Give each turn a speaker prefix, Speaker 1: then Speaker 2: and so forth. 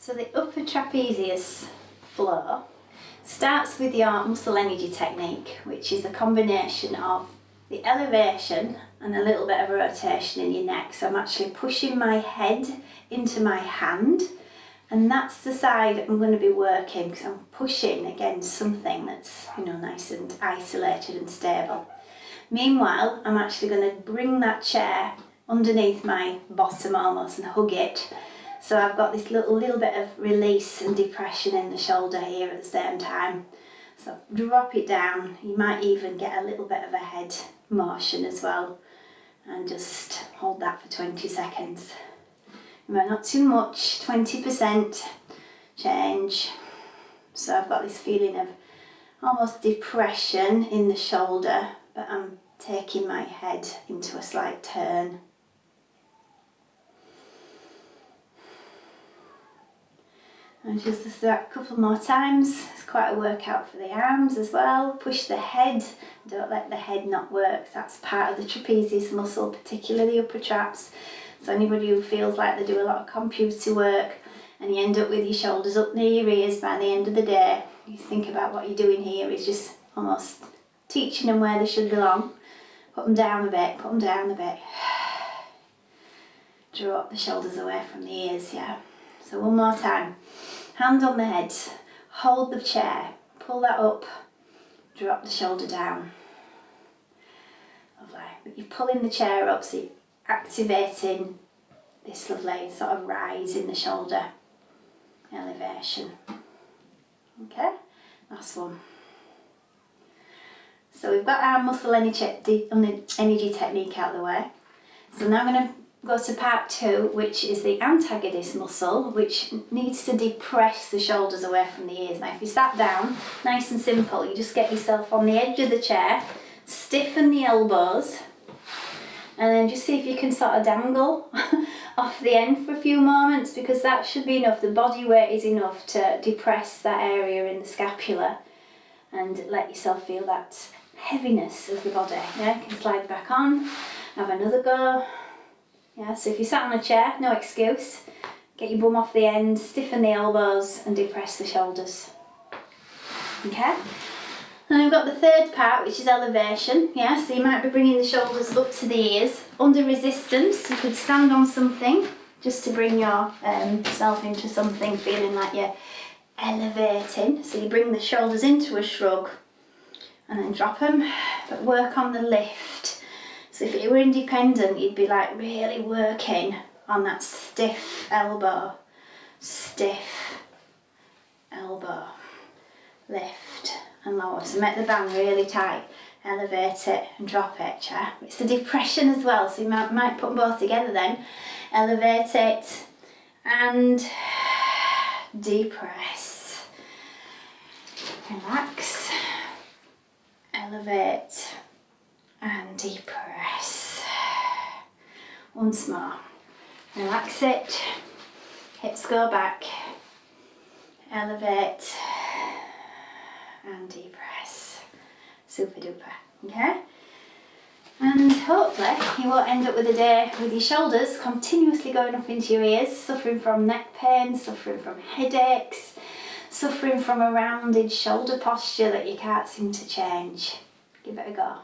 Speaker 1: So the upper trapezius flow starts with your muscle energy technique, which is a combination of the elevation and a little bit of a rotation in your neck. So I'm actually pushing my head into my hand, and that's the side I'm going to be working, because I'm pushing against something that's, nice and isolated and stable. Meanwhile, I'm actually going to bring that chair underneath my bottom almost and hug it. So I've got this little bit of release and depression in the shoulder here at the same time. So drop it down. You might even get a little bit of a head motion as well. And just hold that for 20 seconds. Remember, not too much, 20% change. So I've got this feeling of almost depression in the shoulder, but I'm taking my head into a slight turn. And just that a couple more times. It's quite a workout for the arms as well. Push the head, don't let the head not work. That's part of the trapezius muscle, particularly the upper traps. So anybody who feels like they do a lot of computer work and you end up with your shoulders up near your ears by the end of the day, you think about what you're doing here is just almost teaching them where they should belong. Put them down a bit, put them down a bit. Draw up the shoulders away from the ears, yeah. So one more time. Hand on the head, hold the chair, pull that up, drop the shoulder down. Lovely. But you're pulling the chair up, so you're activating this lovely sort of rise in the shoulder, elevation. Okay, last one. So we've got our muscle energy technique out of the way. So now I'm going to go to part 2, which is the antagonist muscle, which needs to depress the shoulders away from the ears. Now if you sat down, nice and simple, you just get yourself on the edge of the chair, stiffen the elbows, and then just see if you can sort of dangle off the end for a few moments, because that should be enough. The body weight is enough to depress that area in the scapula and let yourself feel that heaviness of the body. Yeah, you can slide back on, have another go. Yeah, so if you sat on a chair, no excuse. Get your bum off the end, stiffen the elbows and depress the shoulders. Okay? And we've got the third part, which is elevation. Yeah, so you might be bringing the shoulders up to the ears. Under resistance, you could stand on something just to bring yourself into something, feeling like you're elevating. So you bring the shoulders into a shrug and then drop them, but work on the lift. So if you were independent, you'd be like really working on that stiff elbow, lift and lower. So make the band really tight, elevate it and drop it. Yeah? It's the depression as well, so you might put them both together then. Elevate it and depress. Relax, elevate and depress. Once more. Relax it. Hips go back. Elevate and depress. Super duper. Okay? And hopefully you won't end up with a day with your shoulders continuously going up into your ears, suffering from neck pain, suffering from headaches, suffering from a rounded shoulder posture that you can't seem to change. Give it a go.